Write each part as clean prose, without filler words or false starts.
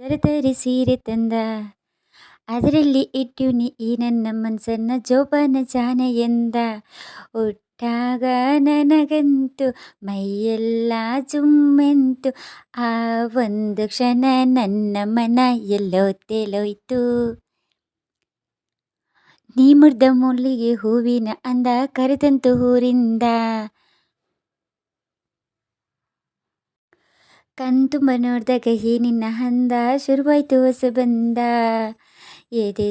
ತರತರಿ ಸೀರೆ ತಂದ ಅದರಲ್ಲಿ ಇಟ್ಟು ನೀ ಈ ನನ್ನ ಮನಸ್ಸನ್ನ ಜೋಪಾನ ಜಾನ ಎಂದ. ಒಟ್ಟಾಗ ನನಗಂತೂ ಮೈಯೆಲ್ಲ ಜುಮ್ಮೆಂತು. ಆ ಒಂದು ಕ್ಷಣ ನನ್ನ ಮನ ಎಲ್ಲೋ ತೇಲೋಯ್ತು. ನೀ ಮುರ್ದ ಮುಲ್ಲಿಗೆ ಹೂವಿನ ಅಂದ ಕರೆತಂತು ಊರಿಂದ. ಕಣ್ತುಂಬ ನೋಡ್ದಾಗ ನಿನ್ನ ಹಂದ ಶುರುವಾಯ್ತು ಹೊಸ ಬಂದ. ಎದೆ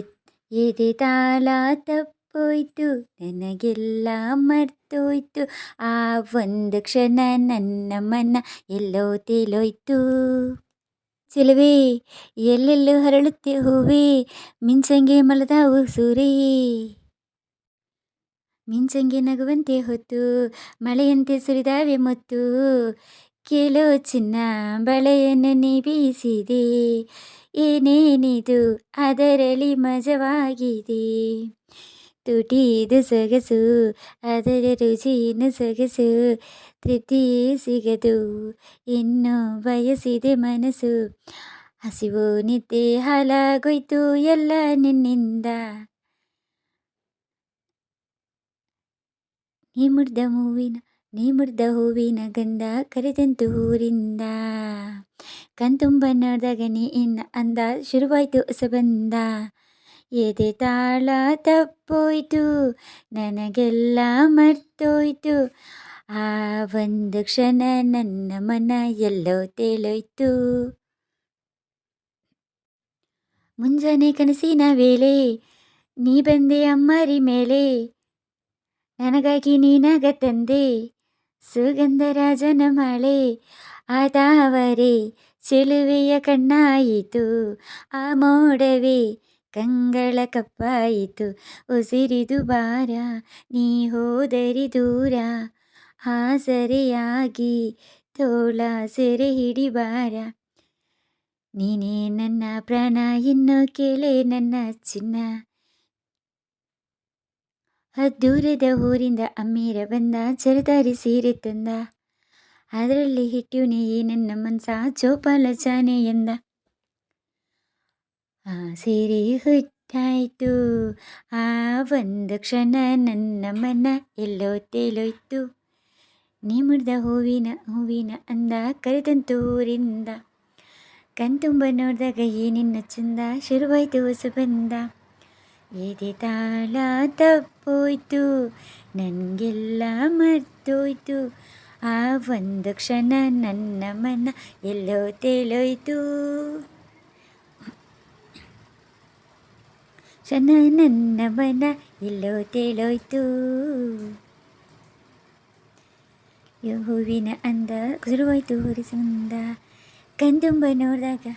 ಎದೆ ತಾಳ ತಪ್ಪೋಯ್ತು ನನಗೆಲ್ಲ ಮರ್ತೋಯ್ತು. ಆ ಒಂದು ಕ್ಷಣ ನನ್ನ ಮನ ಎಲ್ಲೋ ತೇಲೋಯ್ತು. ಚೆಲುವೆ ಎಲ್ಲೆಲ್ಲೂ ಹರಳುತ್ತೆ ಹೂವೇ ಮಿಂಚಂಗೆ ಮಲದಾವು ಸೂರೇ. ಮಿಂಚಂಗೆ ನಗುವಂತೆ ಹೊತ್ತು ಮಳೆಯಂತೆ ಸುರಿದಾವೆ ಮುತ್ತು. ಕೇಳೋ ಚಿನ್ನ ಬಳೆಯನ್ನು ನೀ ಬೀಸಿದೆ ಏನೇನಿದು ಅದರಲ್ಲಿ ಮಜವಾಗಿದೆ. ತುಟಿದು ಸೊಗಸು ಅದರ ರುಚಿಯನ್ನು ಸೊಗಸು ತೃಪ್ತಿ ಸಿಗದು ಇನ್ನು ಬಯಸಿದೆ ಮನಸ್ಸು. ಹಸಿವು ನಿದ್ದೆ ಹಾಲಾಗೋಯ್ತು ಎಲ್ಲ ನಿನ್ನಿಂದ. ನೀ ಮುರ್ದ ಹೂವಿನ ಗಂಧ ಕರೆದಂತು ಊರಿಂದ. ಕಣ್ತುಂಬ ನೋಡಿದಾಗ ನೀ ಇನ್ನ ಅಂದ ಶುರುವಾಯ್ತು ಹೊಸ ಬಂದ. ಎದೆ ತಾಳ ತಪ್ಪೋಯ್ತು ನನಗೆಲ್ಲ ಮರ್ತೋಯ್ತು. ಆ ಒಂದು ಕ್ಷಣ ನನ್ನ ಮನ ಎಲ್ಲೋ ತೇಲೋಯ್ತು. ಮುಂಜಾನೆ ಕನಸಿನ ವೇಳೆ ನೀ ಬಂದೆ ಅಮ್ಮರಿ ಮೇಲೆ. ನನಗಾಗಿ ನೀನಾಗ ತಂದೆ ಸುಗಂಧ ರಾಜನ ಮಳೆ. ಆದಾವರೆ ಚೆಲುವೆಯ ಕಣ್ಣಾಯಿತು ಆ ಮೋಡವೇ ಕಂಗಳ ಕಪ್ಪಾಯಿತು. ಉಸಿರಿದು ಭಾರ ನೀ ಹೋದರೆ ದೂರ ಆಸರೆಯಾಗಿ ತೋಳ ಸೆರೆ ಹಿಡಿಬಾರ. ನೀನೇ ನನ್ನ ಪ್ರಾಣ ಇನ್ನು ಕೇಳೆ ನನ್ನ ಚಿನ್ನ. ದೂರದ ಊರಿಂದ ಅಮ್ಮೀರ ಬಂದ ಜರದಾರಿ ಸೀರೆ ತಂದ ಅದರಲ್ಲಿ ಹಿಟ್ಟು ನೀ ನನ್ನ ಮನಸ ಜೋಪಾಲ ಜಾನೆ ಎಂದ. ಆ ಸೀರೆ ಹುಟ್ಟಾಯ್ತು ಆ ಒಂದು ಕ್ಷಣ ನನ್ನ ಮನ ಎಲ್ಲೋ ತೇಲೋಯ್ತು. ನೀ ಮುರ್ದ ಹೂವಿನ ಅಂದ ಕರೆದಂತು ಊರಿಂದ. ಕಣ್ತುಂಬ ನೋಡಿದಾಗ ನಿನ್ನ ಚಂದ ಶುರುವಾಯ್ತು ಹೊಸ ಬಂದ. ಎದೆ ತಾಳ ತಪ್ಪೋಯ್ತು ನನಗೆಲ್ಲ ಮರ್ತೋಯ್ತು. ಆ ಒಂದು ಕ್ಷಣ ನನ್ನ ಮನ ಎಲ್ಲೋ ತೇಲೋಯ್ತು. ಕ್ಷಣ ನನ್ನ ಮನ ಎಲ್ಲೋ ತೇಲೋಯ್ತು. ಹೂವಿನ ಅಂದ ಶುರುವಾಯ್ತು ಹೊಸ ಬಂದ. ಕಣ್ತುಂಬ ನೋಡಿದಾಗ